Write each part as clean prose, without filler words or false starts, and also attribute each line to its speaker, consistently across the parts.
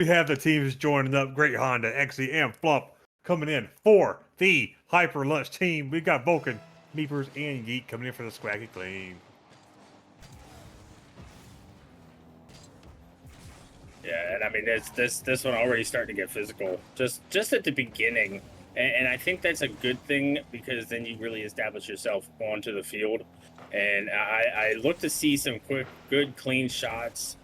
Speaker 1: We have the teams joining up. Great Honda, XE, and Flump coming in for the Hyperlaunch team. We got Vulcan, Meepers, and Yeet coming in for the Squacky Clean.
Speaker 2: Yeah, and I mean, this one already starting to get physical, just at the beginning, and I think that's a good thing because then you really establish yourself onto the field, and I look to see some quick, good, clean shots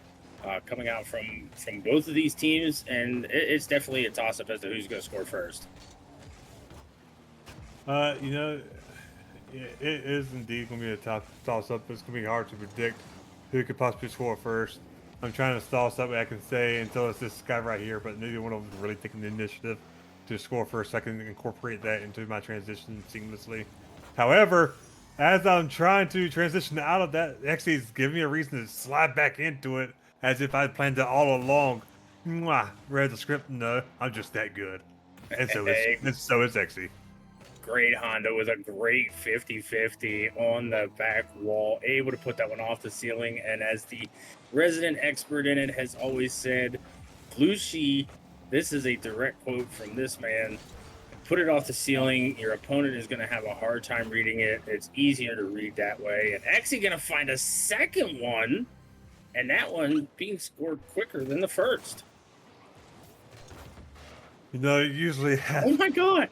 Speaker 2: coming out from both of these teams, and it's definitely a toss up as to who's going to score first.
Speaker 1: You know, it is indeed going to be a toss up. It's going to be hard to predict who could possibly score first. I'm trying to toss up what I can say until it's this guy right here, but neither one of them is really taking the initiative to score first. So I can incorporate that into my transition seamlessly. However, as I'm trying to transition out of that, actually, it's giving me a reason to slide back into it as if I planned it all along. Mwah, read the script? No, I'm just that good. And so is Exy.
Speaker 2: Great Honda with a great 50-50 on the back wall, able to put that one off the ceiling. And as the resident expert in it has always said, Glushi, this is a direct quote from this man. Put it off the ceiling. Your opponent is going to have a hard time reading it. It's easier to read that way. And actually going to find a second one, and that one being scored quicker than the first.
Speaker 1: You know, usually.
Speaker 2: Oh my God.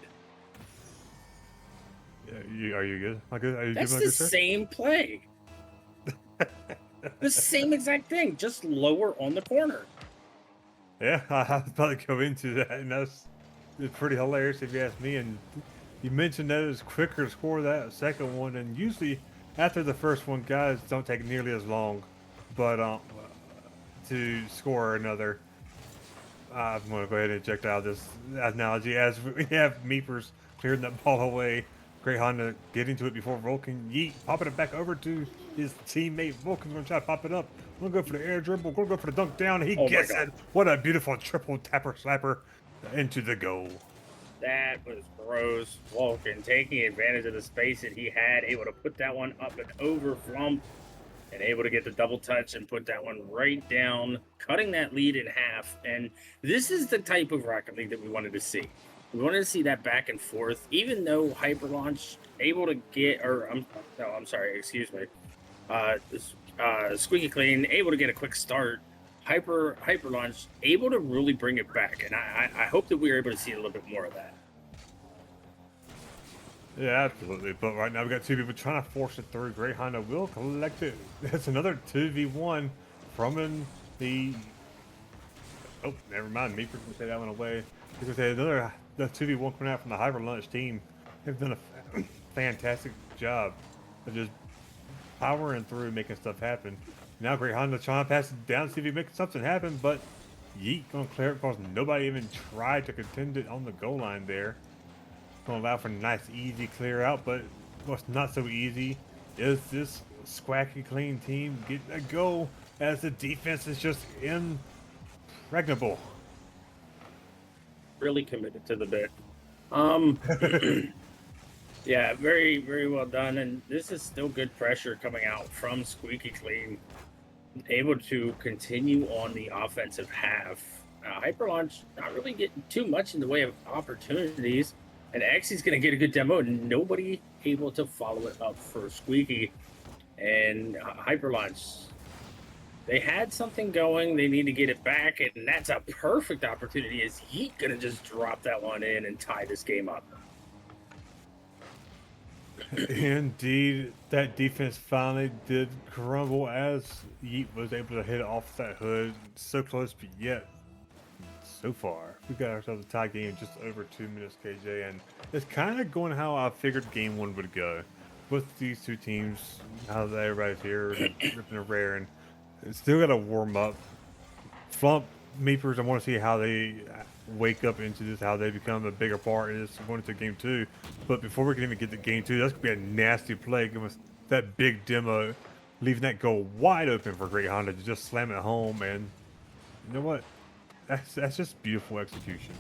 Speaker 1: Are you good? Are you
Speaker 2: That's
Speaker 1: good,
Speaker 2: the same play. The same exact thing, just lower on the corner.
Speaker 1: Yeah, I was about to go into that, and it's pretty hilarious if you ask me. And you mentioned that it's quicker to score that second one, and usually after the first one, guys don't take nearly as long, but to score another. I'm going to go ahead and eject out of this analogy as we have Meepers clearing that ball away. Great Honda getting to it before Vulcan. Yeet, popping it back over to his teammate. Vulcan's going to try to pop it up. We're going to go for the air dribble. We're going to go for the dunk down. He gets it. What a beautiful triple tapper slapper into the goal.
Speaker 2: That was gross. Vulcan taking advantage of the space that he had, able to put that one up and over Flump, and able to get the double touch and put that one right down, cutting that lead in half. And this is the type of Rocket League that we wanted to see. We wanted to see that back and forth, even though Hyperlaunch able to get, Squeaky Clean able to get a quick start. Hyperlaunch able to really bring it back, and I hope that we are able to see a little bit more of that.
Speaker 1: Yeah, absolutely. But right now we've got two people trying to force it through. Great Honda will collect it. That's another 2v1 from the. Oh, never mind. Me for say that one away. Because another the 2v1 coming out from the Hyperlaunch team. They've done a fantastic job of just powering through, making stuff happen. Now Great Honda trying to pass it down, see if he makes something happen, but Yeet gonna clear it because nobody even tried to contend it on the goal line there. Gonna allow for a nice, easy clear out, but what's not so easy is this Squacky Clean team getting a goal as the defense is just impregnable.
Speaker 2: Really committed to the bit. Yeah, very, very well done. And this is still good pressure coming out from Squeaky Clean, able to continue on the offensive half. Hyperlaunch not really getting too much in the way of opportunities. And Xy's going to get a good demo, and nobody able to follow it up for Squeaky. And Hyperlaunch, they had something going. They need to get it back, and that's a perfect opportunity. Is Yeet going to just drop that one in and tie this game up?
Speaker 1: Indeed, that defense finally did crumble as Yeet was able to hit it off that hood. So close, but yet so far. We got ourselves a tie game in just over 2 minutes, KJ, and it's kind of going how I figured game one would go. With these two teams, how everybody's here, ripping a rare, and it's still got to warm up. Flump, Meepers, I want to see how they wake up into this, how they become a bigger part in this going into game two. But before we can even get to game two, that's going to be a nasty play. Give us that big demo, leaving that goal wide open for Great Honda to just slam it home. And you know what? That's just beautiful execution.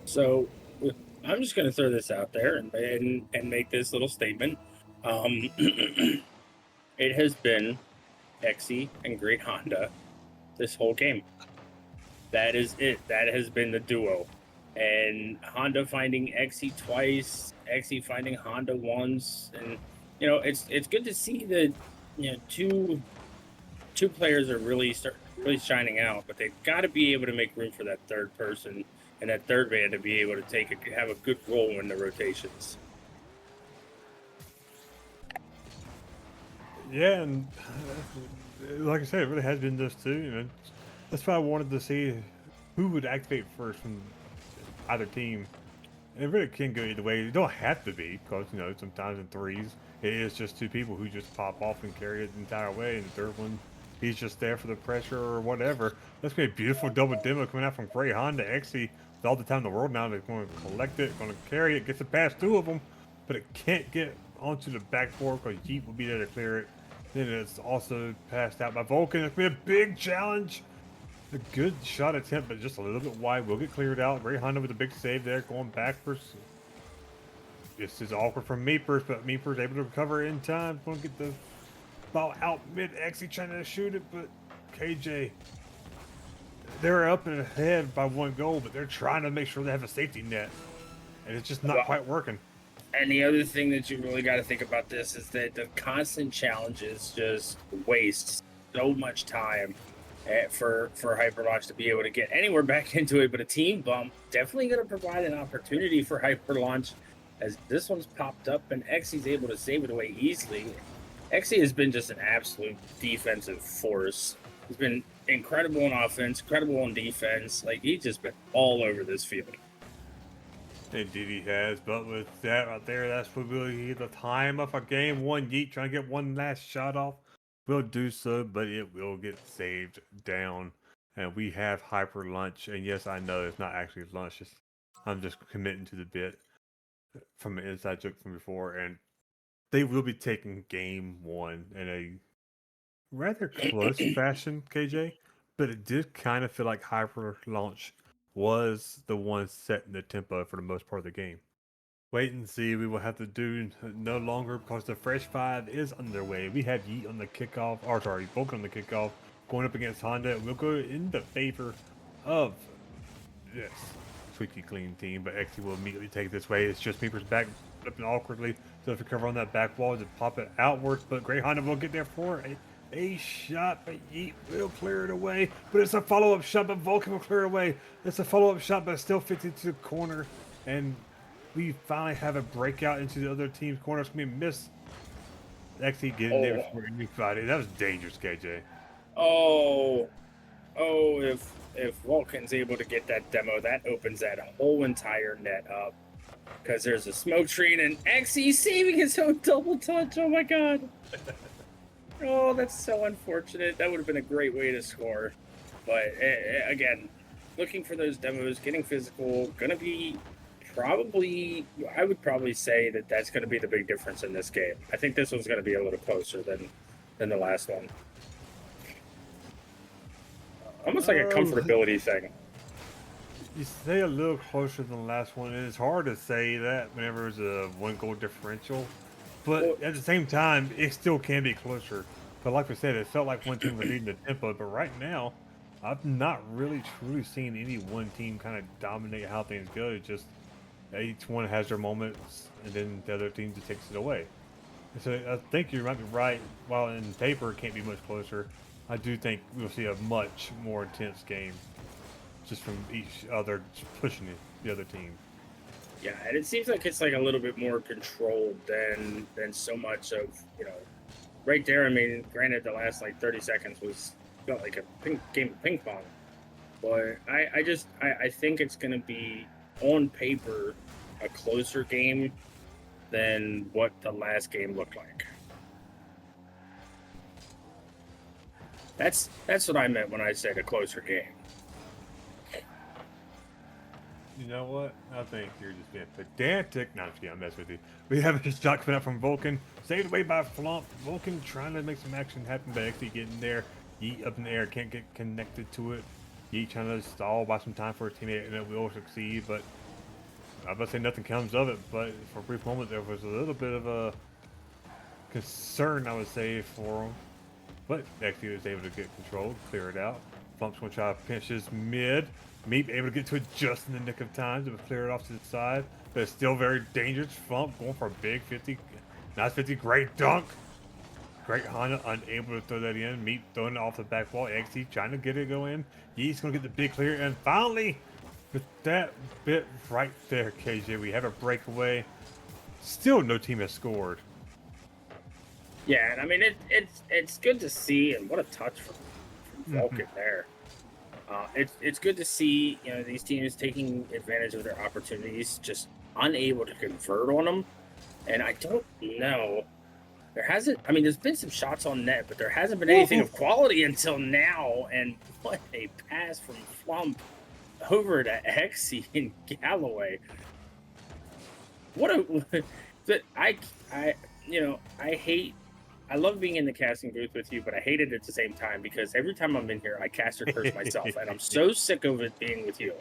Speaker 2: So I'm just going to throw this out there and make this little statement. It has been Exy and Great Honda this whole game. That is it. That has been the duo. And Honda finding Xe twice, Xe finding Honda once, and it's good to see that two players are really shining out, but they've got to be able to make room for that third person and that third man to be able to have a good role in the rotations.
Speaker 1: Yeah, and like I said, it really has been those two. That's why I wanted to see who would activate first from either team. And it really can go either way. It don't have to be because sometimes in threes it is just two people who just pop off and carry it the entire way, and the third one he's just there for the pressure or whatever. That's gonna be a beautiful double demo coming out from Gray Honda Xe with all the time in the world now. They're going to collect it, going to carry it, gets it past two of them, but it can't get onto the backboard because Yeet will be there to clear it. Then it's also passed out by Vulcan. It's been a big challenge. A good shot attempt, but just a little bit wide. Will get cleared out. Ray Honda with a big save there, going backwards. This is awkward from Meepers, but Meepers able to recover in time. Going to get the ball out mid Xe trying to shoot it, but KJ, they're up and ahead by one goal, but they're trying to make sure they have a safety net, and it's just not quite working.
Speaker 2: And the other thing that you really got to think about this is that the constant challenges just waste so much time for Hyperlaunch to be able to get anywhere back into it. But a team bump definitely going to provide an opportunity for Hyperlaunch, as this one's popped up and Xe's able to save it away easily. Xe has been just an absolute defensive force. He's been incredible in offense, incredible in defense. Like, he's just been all over this field.
Speaker 1: Indeed he has, but with that right there, that's what we'll get the time of a game one. Yeet trying to get one last shot off. We'll do so, but it will get saved down. And we have Hyper Lunch, and yes, I know it's not actually lunch. I'm just committing to the bit from an inside joke from before, and they will be taking game one in a rather close fashion, KJ. But it did kind of feel like Hyper Launch was the one setting the tempo for the most part of the game. Wait and see. We will have to do no longer because the Fresh Five is underway. We have Yeet on the kickoff, or sorry, Vulcan on the kickoff, going up against Honda. We'll go in the favor of this squeaky clean team, but Xe will immediately take this way. It's just Meepers back flipping awkwardly to recover on that back wall to pop it outwards, but Grey Honda will get there for a shot, but Yeet will clear it away. But it's a follow-up shot, but Vulcan will clear it away. It's a follow-up shot, but it's still 50 to the corner, and we finally have a breakout into the other team's corner. It's going to be missed. Xe getting there before anybody. That was dangerous, KJ.
Speaker 2: Oh, if Vulcan's able to get that demo, that opens that whole entire net up. Because there's a smoke screen and Xe saving his own double touch. Oh my god. Oh, that's so unfortunate. That would have been a great way to score. But again, looking for those demos, getting physical, gonna be probably, I would probably say that that's going to be the big difference in this game. I think this one's going to be a little closer than the last one. Almost like a comfortability thing.
Speaker 1: You say a little closer than the last one, and it's hard to say that whenever it's a one goal differential. But at the same time, it still can be closer. But like we said, it felt like one team was leading the tempo. But right now, I've not really truly seen any one team kind of dominate how things go. It's just each one has their moments, and then the other team just takes it away. And so I think you might be right. While in paper it can't be much closer, I do think we'll see a much more intense game, just from each other pushing the other team.
Speaker 2: Yeah, and it seems like it's like a little bit more controlled than so much of right there. I mean, granted, the last like 30 seconds felt like a game of ping pong, but I think it's going to be on paper a closer game than what the last game looked like. That's what I meant when I said a closer game.
Speaker 1: You know what? I think you're just being pedantic. No, I'm just kidding. I'm messing with you. We have a shot coming up from Vulcan. Saved away by Flump. Vulcan trying to make some action happen, but actually getting there. Yeet up in the air. Can't get connected to it. Yeet trying to stall, buy some time for his teammate, and it will succeed. But I'm about to say nothing comes of it. But for a brief moment, there was a little bit of a concern, I would say, for him. But actually was able to get control, clear it out. Flump's going to try to pinch his mid. Meep able to get to it just in the nick of time to clear it off to the side. But it's still very dangerous. Flump going for a big 50. Nice 50. Great dunk. Great Honda unable to throw that in. Meep throwing it off the back wall. XT trying to get it going. Yeet's going to get the big clear. And finally, with that bit right there, KJ, we have a breakaway. Still no team has scored.
Speaker 2: Yeah, and I mean it's good to see, and what a touch from Vulcan there. It's good to see, you know, these teams taking advantage of their opportunities, just unable to convert on them. And I don't know. There hasn't. I mean, there's been some shots on net, but there hasn't been anything of quality until now. And what a pass from Flump over to Exy and Galloway. What a I love being in the casting booth with you, but I hate it at the same time because every time I'm in here, I cast or curse myself, and I'm so sick of it being with you.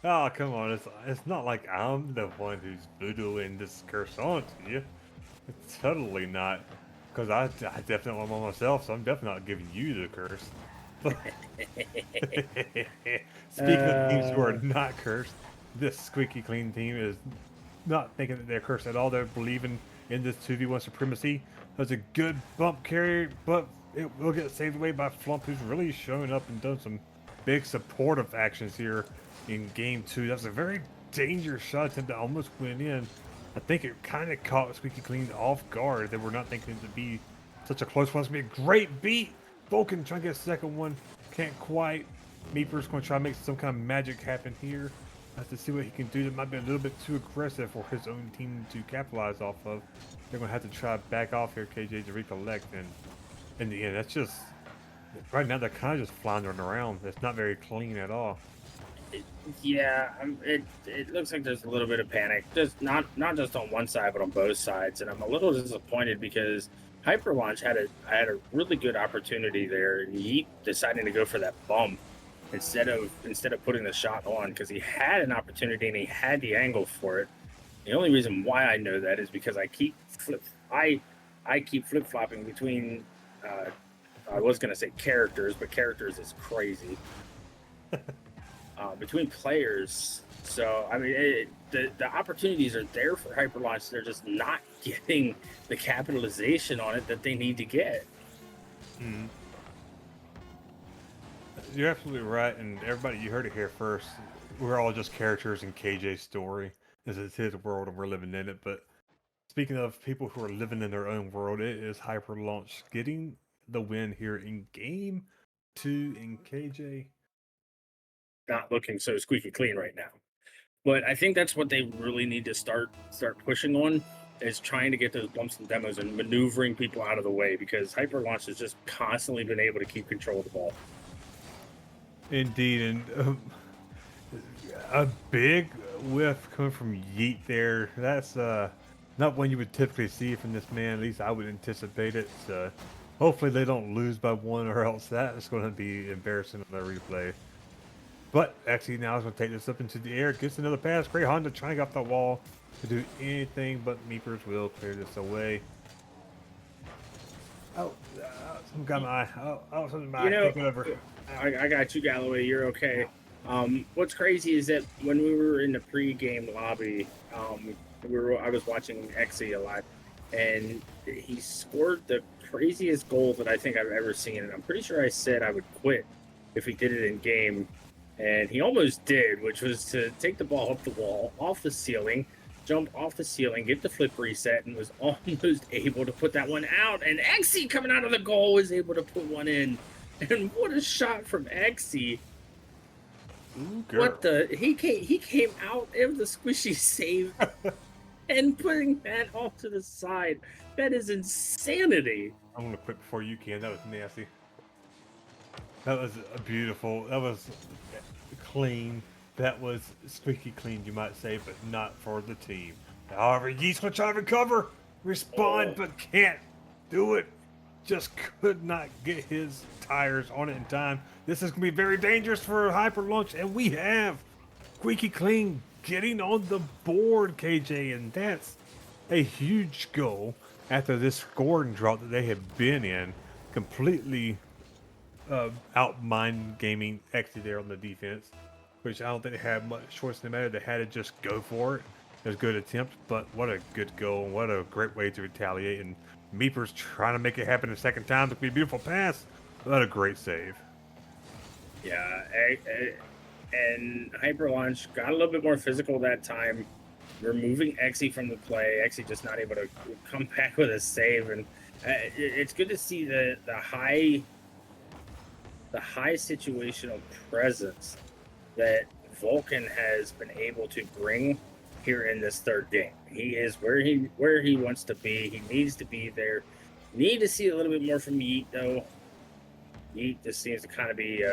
Speaker 1: Oh, come on. It's not like I'm the one who's voodooing this curse onto you. It's totally not. Because I definitely want one myself, so I'm definitely not giving you the curse. Speaking of teams who are not cursed, this Squeaky Clean team is not thinking that they're cursed at all. They're believing in this 2v1 supremacy. That's a good bump carry, but it will get saved away by Flump, who's really showing up and done some big supportive actions here in game 2. That's a very dangerous shot attempt that almost went in. I think it kind of caught Squeaky Clean off guard. They were not thinking it to be such a close one. It's going to be a great beat. Vulcan trying to get a second one. Can't quite. Meeper's going to try to make some kind of magic happen here. Have to see what he can do. That might be a little bit too aggressive for his own team to capitalize off of. They're going to have to try to back off here, KJ, to recollect. And in the end, that's just... Right now, they're kind of just floundering around. It's not very clean at all.
Speaker 2: Yeah, it looks like there's a little bit of panic. Just not just on one side, but on both sides. And I'm a little disappointed because Hyperlaunch had a really good opportunity there, and he decided to go for that bump instead of putting the shot on because he had an opportunity and he had the angle for it. The only reason why I know that is because I keep flip-flopping between I was gonna say characters, but characters is crazy. Between players. So, I mean, the opportunities are there for Hyperlaunch. They're just not getting the capitalization on it that they need to get.
Speaker 1: Mm. You're absolutely right, and everybody, you heard it here first. We're all just characters in KJ's story. This is his world, and we're living in it. But speaking of people who are living in their own world, it is Hyperlaunch getting the win here in game 2 in KJ.
Speaker 2: Not looking so squeaky clean right now. But I think that's what they really need to start pushing on, is trying to get those bumps and demos and maneuvering people out of the way, because Hyperlaunch has just constantly been able to keep control of the ball.
Speaker 1: Indeed, and a big whiff coming from Yeet there. That's not one you would typically see from this man. At least I would anticipate it. So hopefully they don't lose by one, or else that is going to be embarrassing on the replay. But actually now is going to take this up into the air. Gets another pass. Great Honda trying to get off the wall to do anything, but Meepers will clear this away. Oh, some got my eye. Oh, something my eye. Take it over.
Speaker 2: I got you, Galloway. You're okay. What's crazy is that when we were in the pre-game lobby, I was watching Exy a lot, and he scored the craziest goal that I think I've ever seen. And I'm pretty sure I said I would quit if he did it in game. And he almost did, which was to take the ball up the wall, off the ceiling, jump off the ceiling, get the flip reset, and was almost able to put that one out. And Exy coming out of the goal was able to put one in. And what a shot from Exy. What the? He came out of the squishy save and putting that off to the side. That is insanity.
Speaker 1: I'm going to quit before you can. That was nasty. That was a beautiful. That was clean. That was squeaky clean, you might say, but not for the team. However, Yeet's going to try to recover, respond, but can't do it. Just could not get his tires on it in time. This is going to be very dangerous for Hyperlaunch, and we have Squeaky Clean getting on the board, KJ, and that's a huge goal after this scoring drought that they have been in. Completely out mind gaming Exy there on the defense, which I don't think they had much choice in the matter. They had to just go for it. It was a good attempt, but what a good goal and what a great way to retaliate. And Meeper's trying to make it happen a second time. It could be a beautiful pass. What a great save.
Speaker 2: Yeah, and Hyperlaunch got a little bit more physical that time, removing Exy from the play. Exy just not able to come back with a save, and it's good to see the high situational presence that Vulcan has been able to bring here in this third game. He is where he wants to be. He needs to be there. Need to see a little bit more from Yeet though. Yeet just seems to kind of be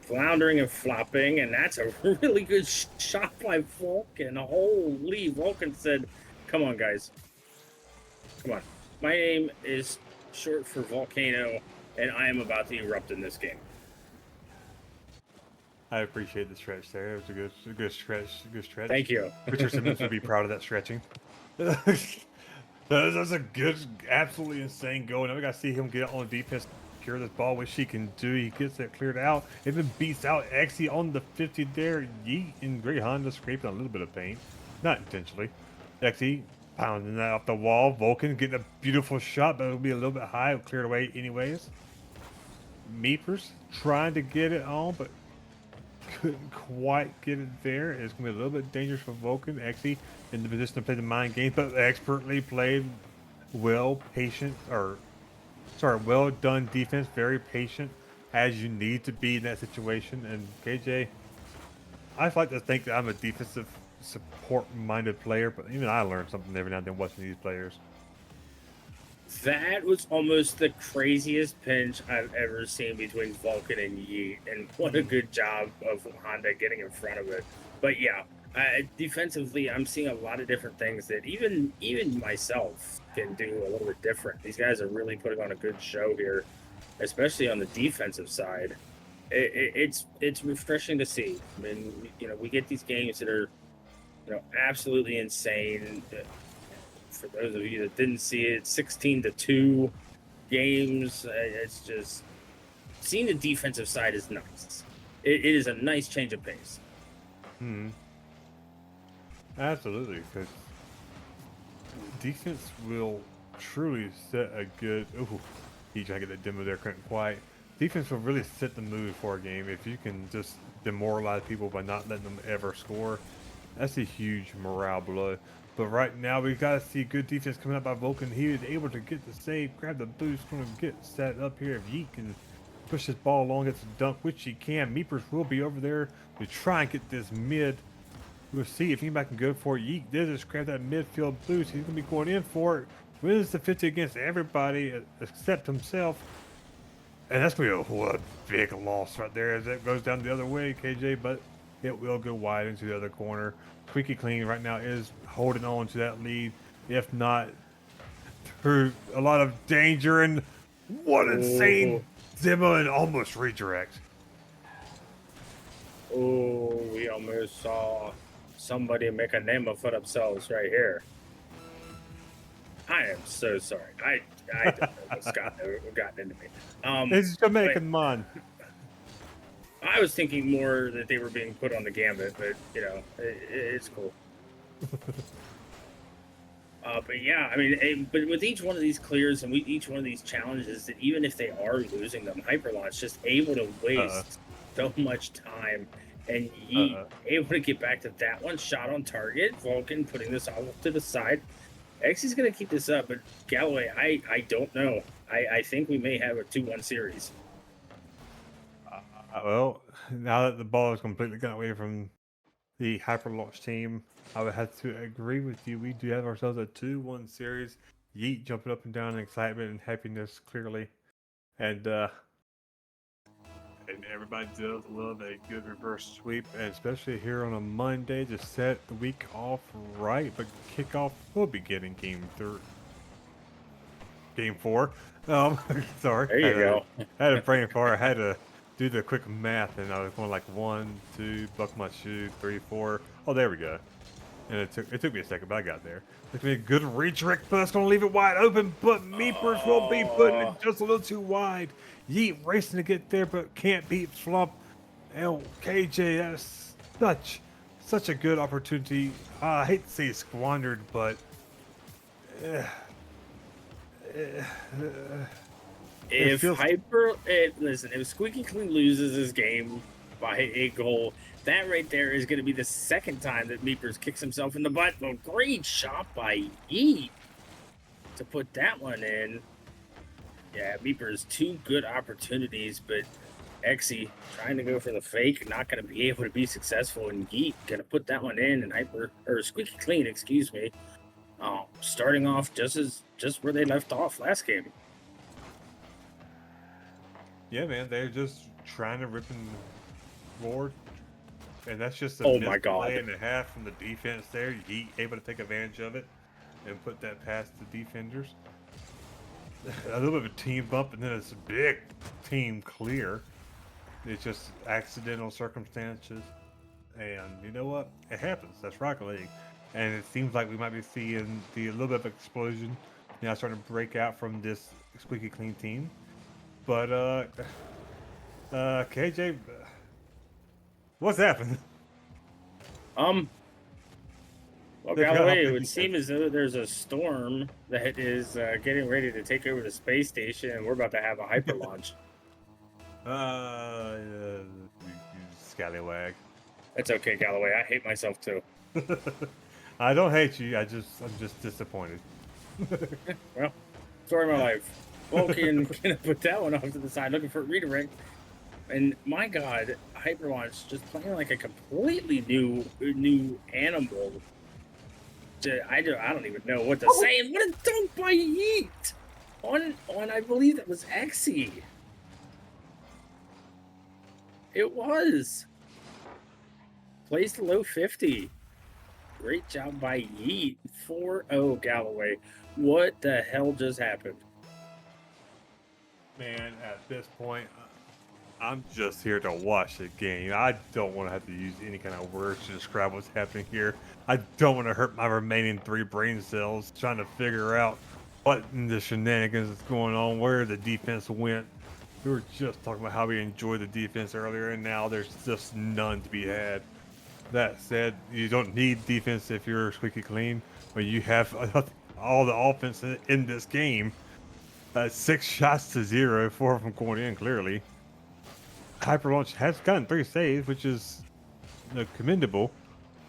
Speaker 2: floundering and flopping, and that's a really good shot by Vulcan. Holy, Vulcan said, "Come on, guys. Come on. My name is short for Volcano, and I am about to erupt in this game."
Speaker 1: I appreciate the stretch there. It was a good stretch. Good stretch.
Speaker 2: Thank you.
Speaker 1: Richard Simmons would be proud of that stretching. That's a good, absolutely insane goal. Now we got to see him get on defense, secure this ball, which he can do. He gets it cleared out, and then beats out Exy on the 50 there. Yeet and Great Honda scraping a little bit of paint, not intentionally. Exy pounding that off the wall. Vulcan getting a beautiful shot, but it'll be a little bit high. It'll clear it away anyways. Meepers trying to get it on, but couldn't quite get it there. It's going to be a little bit dangerous for Vulcan. Exy in the position to play the mind game, but expertly played, well done defense, very patient, as you need to be in that situation. And KJ, I like to think that I'm a defensive support-minded player, but even I learn something every now and then watching these players.
Speaker 2: That was almost the craziest pinch I've ever seen between Vulcan and Yeet, and what a good job of Honda getting in front of it. But yeah, defensively, I'm seeing a lot of different things that even myself can do a little bit different. These guys are really putting on a good show here, especially on the defensive side. It's refreshing to see. I mean, we get these games that are, absolutely insane. For those of you that didn't see it, 16-2 games. It's just seeing the defensive side is nice. It is a nice change of pace.
Speaker 1: Absolutely, because defense will truly set a good. Oh, he trying to get that demo there, couldn't quite. Defense will really set the mood for a game if you can just demoralize people by not letting them ever score. That's a huge morale blow. But right now, we've got to see good defense coming up by Vulcan. He is able to get the save, grab the boost, going to get set up here. If Yeet can push this ball along, gets a dunk, which he can. Meepers will be over there to try and get this mid. We'll see if anybody can go for it. Yeet did just grab that midfield boost. He's going to be going in for it. Wins the 50 against everybody except himself. And that's going to be a big loss right there as that goes down the other way, KJ. But it will go wide into the other corner. Squeaky Clean right now is holding on to that lead, if not through a lot of danger. And what insane demo and almost redirect.
Speaker 2: Oh, we almost saw somebody make a name for themselves right here. I am so sorry. I don't know what's gotten into me.
Speaker 1: It's Jamaican man.
Speaker 2: I was thinking more that they were being put on the gambit, but it's cool. But yeah, I mean, but with each one of these clears and each one of these challenges, that even if they are losing them, Hyperlaunch just able to waste so much time, and able to get back to that one shot on target. Vulcan putting this all to the side. X is going to keep this up, but Galloway, I don't know. I think we may have a 2-1 series.
Speaker 1: Well, now that the ball is completely gone away from the Hyperlaunch team, I would have to agree with you. We do have ourselves a 2-1 series. Yeet jumping up and down in excitement and happiness, clearly. And everybody does love a good reverse sweep, and especially here on a Monday to set the week off right. But kickoff will be getting game 4. Sorry.
Speaker 2: There you go.
Speaker 1: I had a brain fart. I had to do the quick math, and I was going like 1, 2, buck my shoe, 3, 4. Oh, there we go. And it took me a second, but I got there. Took me a good redirect bus, gonna leave it wide open, but Meepers will be putting it
Speaker 2: Oh,
Speaker 1: just a little too wide. Yeet racing to get there, but can't beat Flump. LKJ, that's such a good opportunity. I hate to say it's squandered, but uh, it
Speaker 2: if
Speaker 1: feels.
Speaker 2: listen, if Squeaky Clean loses this game by a goal, that right there is going to be the second time that Meepers kicks himself in the butt. Well, great shot by Yeet to put that one in. Yeah, Meepers, two good opportunities, but Exy trying to go for the fake, not going to be able to be successful, and Yeet going to put that one in, and Squeaky Clean, excuse me, starting off just where they left off last game.
Speaker 1: Yeah, man, they're just trying to rip and roar. And that's just a
Speaker 2: Oh my
Speaker 1: missed play
Speaker 2: God.
Speaker 1: and a half from the defense there. Yeet able to take advantage of it and put that past the defenders. A little bit of a team bump, and then it's a big team clear. It's just accidental circumstances. And you know what? It happens. That's Rocket League. And it seems like we might be seeing a little bit of explosion now starting to break out from this Squeaky Clean team. But KJ, what's happened?
Speaker 2: Well,
Speaker 1: They've got
Speaker 2: Galloway, it
Speaker 1: offense
Speaker 2: would
Speaker 1: defense.
Speaker 2: seem as though there's a storm that is getting ready to take over the space station, and we're about to have a hyperlaunch.
Speaker 1: You scallywag.
Speaker 2: That's okay, Galloway. I hate myself too.
Speaker 1: I don't hate you. I'm just disappointed.
Speaker 2: Well, story of my life. Vulcan gonna put that one off to the side, looking for a redirect. And my God, Hyperlaunch just playing like a completely new animal. I don't even know what to say. And what a dunk by Yeet on I believe that was Exy. It was. Placed low 50. Great job by Yeet. 4-0 Galloway. What the hell just happened?
Speaker 1: Man, at this point, I'm just here to watch the game. I don't want to have to use any kind of words to describe what's happening here. I don't want to hurt my remaining 3 brain cells trying to figure out what in the shenanigans is going on, where the defense went. We were just talking about how we enjoyed the defense earlier, and now there's just none to be had. That said, you don't need defense if you're squeaky clean, but you have all the offense in this game. 6 shots to 0, 4 of them going in clearly. Hyperlaunch has gotten 3 saves, which is commendable,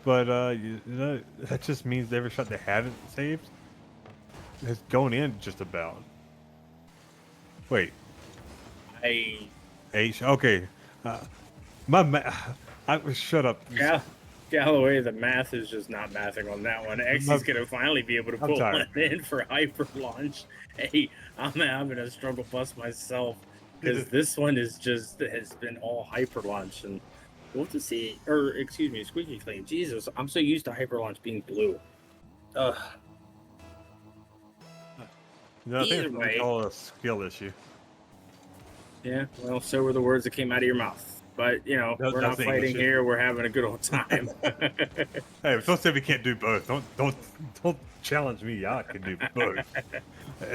Speaker 1: but that just means every shot they haven't saved has gone in just about. Wait,
Speaker 2: I
Speaker 1: H. Okay, uh, shut up.
Speaker 2: Galloway, the math is just not mathing on that one. Xy's gonna finally be able to
Speaker 1: I'm
Speaker 2: put
Speaker 1: tired.
Speaker 2: one in for Hyperlaunch. Hey, I'm having a struggle bus myself because this one has been all Hyperlaunch, and we'll have to see. Or excuse me, Squeaky Clean. Jesus, I'm so used to Hyperlaunch being blue. Ugh.
Speaker 1: No, I think
Speaker 2: Either way.
Speaker 1: it's all a skill issue.
Speaker 2: Yeah, well, so were the words that came out of your mouth. But you know, we're not
Speaker 1: That's
Speaker 2: fighting
Speaker 1: English.
Speaker 2: here. We're having a good old time.
Speaker 1: Hey, don't say we can't do both. Don't challenge me. I can do both.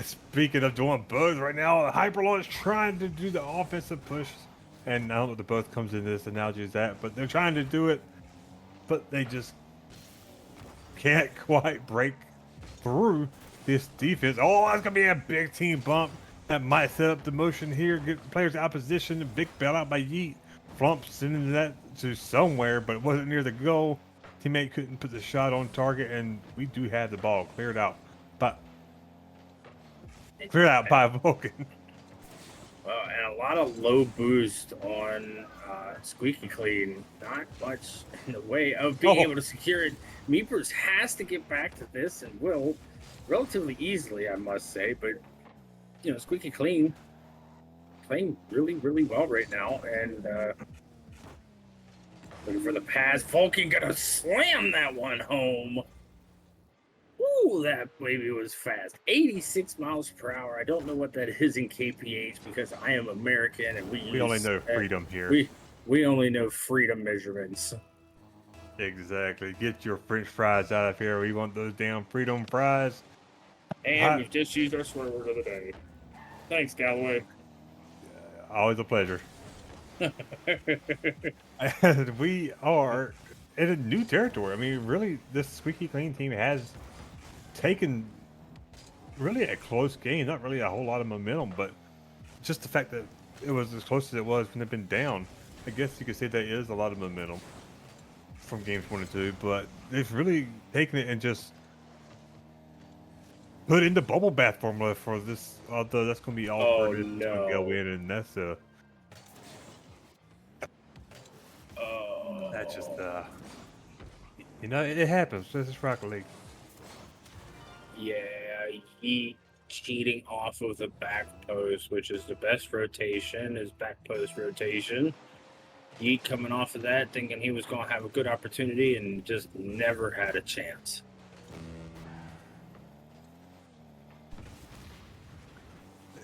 Speaker 1: Speaking of doing both, right now Hyperlaunch trying to do the offensive push, and I don't know if the both comes into this analogy as that, but they're trying to do it, but they just can't quite break through this defense. Oh, that's gonna be a big team bump that might set up the motion here. Get players out of position. A big bailout by Yeet. Flump sending that to somewhere, but it wasn't near the goal. Teammate couldn't put the shot on target, and we do have the ball cleared out, but by Vulcan.
Speaker 2: And a lot of low boost on Squeaky Clean. Not much in the way of being able to secure it. Meepers has to get back to this and will relatively easily, I must say. But, you know, Squeaky Clean playing really, really well right now. And looking for the pass. Vulcan gonna slam that one home. Ooh, that baby was fast. 86 miles per hour. I don't know what that is in kph because I am American and we
Speaker 1: We only know freedom here.
Speaker 2: We only know freedom measurements.
Speaker 1: Exactly. Get your French fries out of here. We want those damn freedom fries.
Speaker 2: And
Speaker 1: Hot,
Speaker 2: we've just used our swear word of the day. Thanks, Galloway.
Speaker 1: always a pleasure. And we are in a new territory. I mean, really, this Squeaky Clean team has taken really a close game. Not really a whole lot of momentum, but just the fact that it was as close as it was when they've been down. I guess you could say that is a lot of momentum from games 1 and 2, but they've really taken it and just put in the bubble bath formula for this. Although that's going to be all
Speaker 2: Oh
Speaker 1: Curtis is going to go
Speaker 2: no.
Speaker 1: in, and that's just
Speaker 2: Oh.
Speaker 1: it happens. This is Rocket League.
Speaker 2: Yeah, he cheating off of the back post, which is the best rotation, is back post rotation. He coming off of that, thinking he was going to have a good opportunity, and just never had a chance.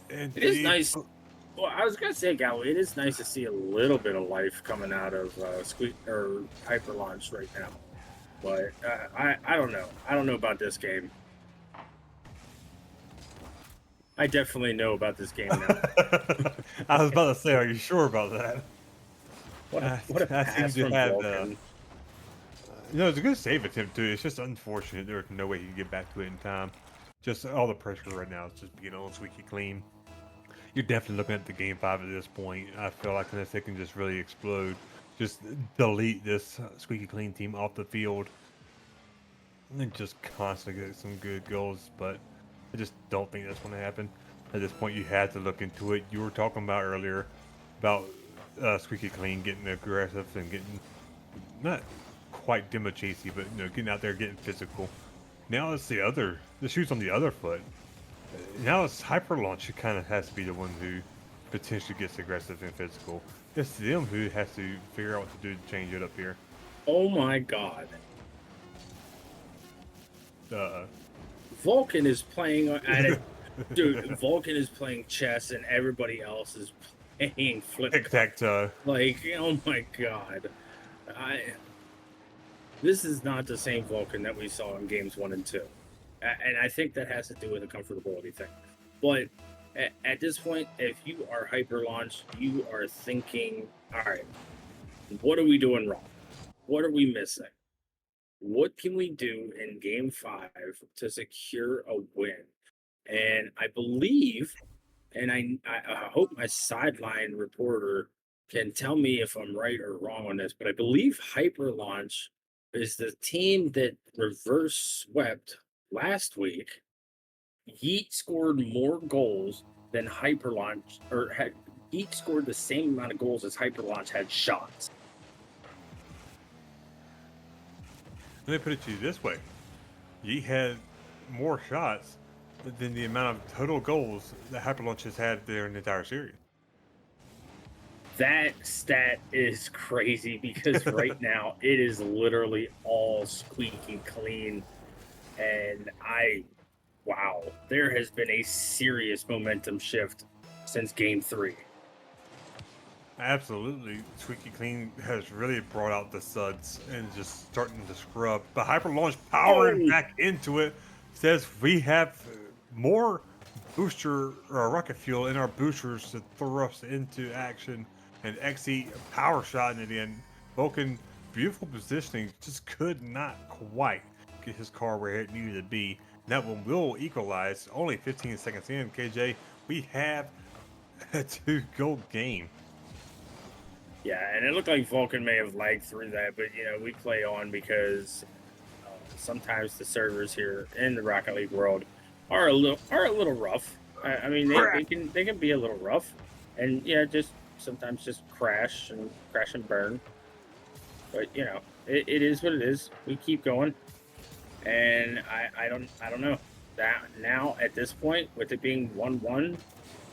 Speaker 1: And
Speaker 2: It is nice. Well, I was gonna say, Galloway, it is nice to see a little bit of life coming out of Squeak or Hyperlaunch right now. But I don't know. I don't know about this game. I definitely know about this game now.
Speaker 1: I was about to say, are you sure about that?
Speaker 2: What a
Speaker 1: I seem
Speaker 2: pass
Speaker 1: to
Speaker 2: from
Speaker 1: have
Speaker 2: Vulcan.
Speaker 1: it's a good save attempt too. It's just unfortunate there's no way he can get back to it in time. Just all the pressure right now is just being on Squeaky Clean. You're definitely looking at the game 5 at this point. I feel like unless they can just really explode, just delete this Squeaky Clean team off the field and just constantly get some good goals. But I just don't think that's going to happen. At this point, you had to look into it. You were talking about earlier about Squeaky Clean getting aggressive and getting not quite demo chasey, but getting out there, getting physical. Now it's the shoe's on the other foot. Now it's Hyperlaunch who kind of has to be the one who potentially gets aggressive and physical. It's them who has to figure out what to do to change it up here.
Speaker 2: Oh my god.
Speaker 1: Uh,
Speaker 2: Vulcan is playing at it. Dude, Vulcan is playing chess and everybody else is playing flip.
Speaker 1: Tic tac toe.
Speaker 2: Like, oh my god. This is not the same Vulcan that we saw in games 1 and 2. And I think that has to do with the comfortability thing. But at this point, if you are Hyperlaunch, you are thinking, all right, what are we doing wrong? What are we missing? What can we do in game 5 to secure a win? And I believe, and I hope my sideline reporter can tell me if I'm right or wrong on this, but I believe Hyperlaunch is the team that reverse swept last week. Yeet scored more goals than Hyperlaunch, or had Yeet scored the same amount of goals as Hyperlaunch had shots.
Speaker 1: Let me put it to you this way: Ye had more shots than the amount of total goals that Hyperlaunch has had there in the entire series.
Speaker 2: That stat is crazy because right now it is literally all squeaky clean. And wow, there has been a serious momentum shift since game 3.
Speaker 1: Absolutely, Squeaky Clean has really brought out the suds and just starting to scrub. But Hyperlaunch powering
Speaker 2: Oh,
Speaker 1: back into it says we have more booster or rocket fuel in our boosters to throw us into action. And XE power shot it in. Vulcan, beautiful positioning, just could not quite get his car where it needed to be. That one will equalize. Only 15 seconds in, KJ. We have a 2-goal game.
Speaker 2: yeah, and it looked like Vulcan may have lagged through that, but we play on because sometimes the servers here in the Rocket League world are a little rough. I mean, they can be a little rough, and just sometimes just crash and burn. But it is what it is. We keep going, and I don't know that now at this point with it being 1-1.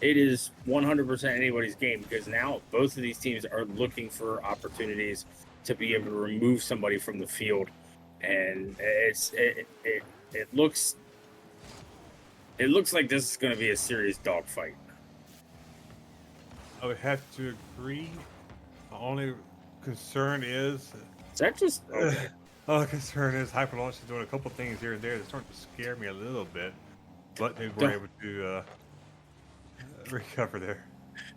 Speaker 2: It is 100% anybody's game because now both of these teams are looking for opportunities to be able to remove somebody from the field, and it looks like this is going to be a serious dogfight.
Speaker 1: I would have to agree. My only concern is
Speaker 2: Is that just okay?
Speaker 1: All concern is Hyperlaunch is doing a couple things here and there that's starting to scare me a little bit, but they were
Speaker 2: Don't
Speaker 1: able to recover there.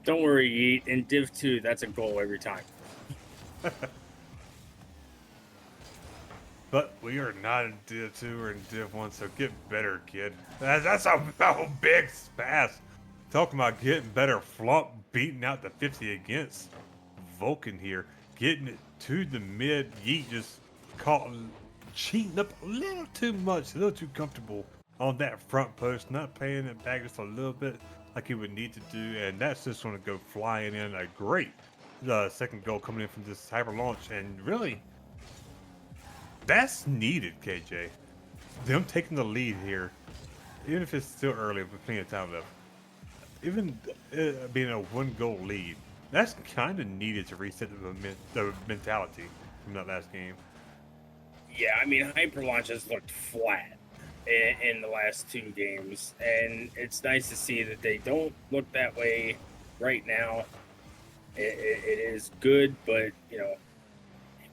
Speaker 2: don't worry, Yeet. In Div 2, that's a goal every time.
Speaker 1: But we are not in Div 2 or in Div 1, so get better, kid. That's a big pass. Talking about getting better, Flump beating out the 50 against Vulcan here. Getting it to the mid. Yeet just caught cheating up a little too much, a little too comfortable on that front post, not paying it back just a little bit like he would need to do, and that's just going to go flying in. A great second goal coming in from this hyper launch, and really, that's needed, KJ. Them taking the lead here, even if it's still early, with plenty of time left, even being a one goal lead, that's kind of needed to reset the mentality from that last game.
Speaker 2: Yeah, I mean, Hyperlaunch has looked flat in the last 2 games, and it's nice to see that they don't look that way right now. It is good, but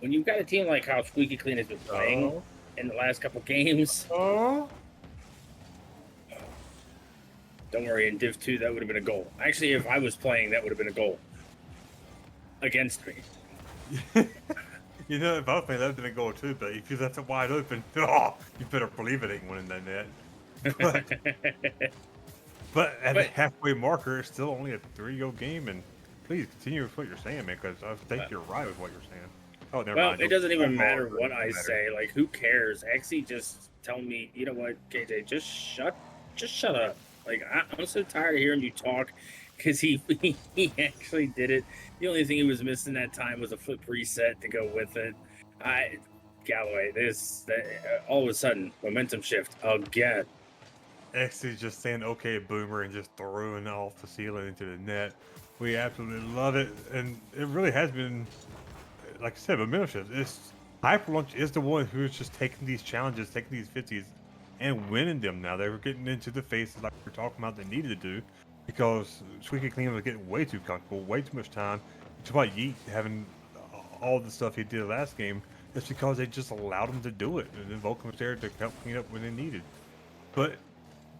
Speaker 2: when you've got a team like how Squeaky Clean has been playing
Speaker 1: Oh,
Speaker 2: in the last couple games,
Speaker 1: oh,
Speaker 2: don't worry. In Div 2, that would have been a goal. Actually, if I was playing, that would have been a goal against me.
Speaker 1: you know, if I was playing, that would have been a goal too. But if you left it wide open, oh, you better believe it ain't one in that net. But, but at the
Speaker 2: But
Speaker 1: halfway marker, it's still only a 3-goal game, and please continue with what you're saying, man, because I think you're right with what you're saying. Oh, never
Speaker 2: well,
Speaker 1: mind.
Speaker 2: it doesn't even matter
Speaker 1: It
Speaker 2: what I
Speaker 1: doesn't matter.
Speaker 2: say. Like, who cares? Exy just tell me, you know what, KJ, just shut up. Like, I'm so tired of hearing you talk because he actually did it. The only thing he was missing that time was a flip reset to go with it. I Galloway, all of a sudden momentum shift again.
Speaker 1: X is just saying okay boomer and just throwing it off the ceiling into the net. We absolutely love it, and it really has been, like I said, momentum shift. It's Hyperlunch is the one who's just taking these challenges, taking these 50s, and winning them. Now they were getting into the faces like we are talking about they needed to do, because Squeaky Clean was getting way too comfortable, way too much time. It's about Yeet having all the stuff he did last game. It's because they just allowed him to do it, and then Vulcan was there to help clean up when they needed. But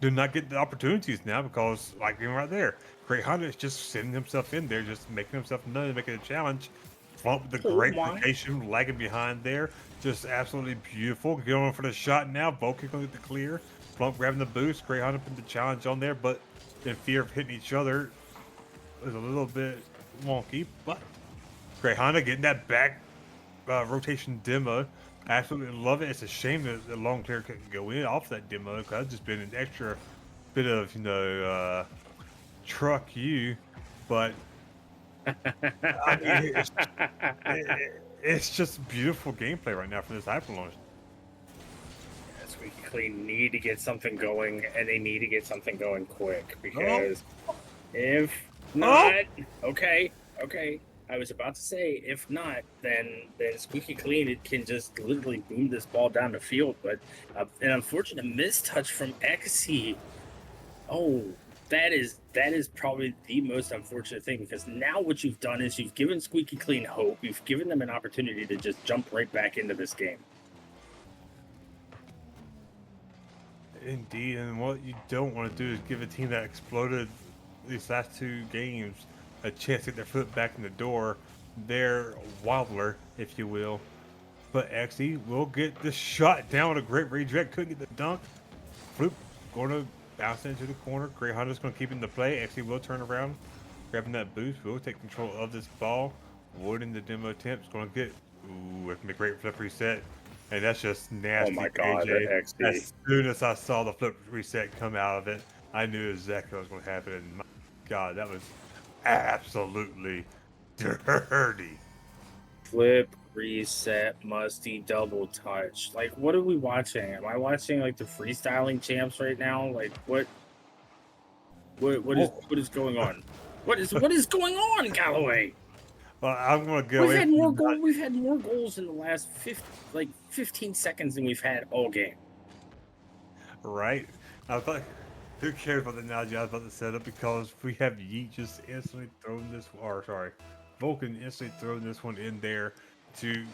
Speaker 1: do not get the opportunities now because, like even right there, Great Hunter is just sitting himself in there, just making himself known, making a challenge. Flump with the
Speaker 2: Oh
Speaker 1: great
Speaker 2: my!
Speaker 1: rotation, lagging behind there, just absolutely beautiful. Going for the shot now, Vulcan going to get the clear. Flump grabbing the boost, Great Hunter putting the challenge on there, but in fear of hitting each other, is a little bit wonky. But Great Hunter getting that back rotation demo. I absolutely love it. It's a shame that the long clear couldn't go in off that demo because it's just been an extra bit of truck you, but I mean it's just beautiful gameplay right now for this Hyperlaunch.
Speaker 2: Squeaky Clean need to get something going, and they need to get something going quick
Speaker 1: Oh,
Speaker 2: because if
Speaker 1: oh,
Speaker 2: not, okay. I was about to say, if not, then Squeaky Clean it can just literally boom this ball down the field. But an unfortunate mistouch from Exy. Oh, that is probably the most unfortunate thing because now what you've done is you've given Squeaky Clean hope. You've given them an opportunity to just jump right back into this game.
Speaker 1: indeed. And what you don't want to do is give a team that exploded these last 2 games a chance to get their foot back in the door. Their wobbler, if you will. But XE will get the shot down with a great redirect. Couldn't get the dunk. Floop going to bounce into the corner. Great Honda's going to keep it in the play. Actually, will turn around, grabbing that boost. Will take control of this ball. Avoiding the demo attempts. Going to get. Ooh, it's a great flip reset. And that's just
Speaker 2: Oh
Speaker 1: nasty,
Speaker 2: my God,
Speaker 1: KJ.
Speaker 2: XD.
Speaker 1: As soon as I saw the flip reset come out of it, I knew exactly what was going to happen. And my God, that was absolutely dirty.
Speaker 2: Flip, reset, musty, double touch. Like, what are we watching? Am I watching like the freestyling champs right now? Like,
Speaker 1: Oh,
Speaker 2: what is going on? What is going on, Galloway?
Speaker 1: well, I'm going to go away from the
Speaker 2: We've had more goals in the last 15 seconds than we've had all game.
Speaker 1: right? I was like, who cares about the analogy I was about to set up because we have Yeet just instantly thrown this, or sorry, Vulcan instantly throwing this one in there to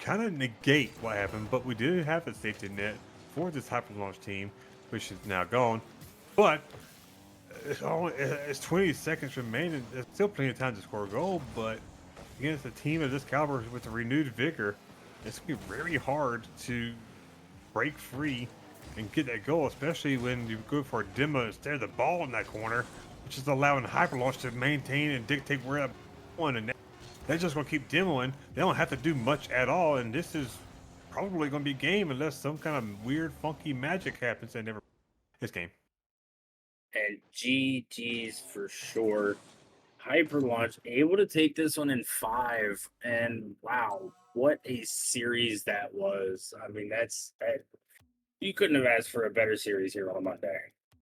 Speaker 1: kind of negate what happened, but we did have a safety net for this Hyperlaunch team, which is now gone. But it's 20 seconds remaining. There's still plenty of time to score a goal, but against a team of this caliber with a renewed vigor, it's gonna be very hard to break free and get that goal, especially when you go for a demo instead of the ball in that corner, which is allowing Hyperlaunch to maintain and dictate where that one, and they're just gonna keep demoing. They don't have to do much at all, and this is probably gonna be game unless some kind of weird, funky magic happens and never. This game.
Speaker 2: And GG's for sure. Hyperlaunch able to take this one in 5, and wow, what a series that was. I mean, that's that you couldn't have asked for a better series here on Monday.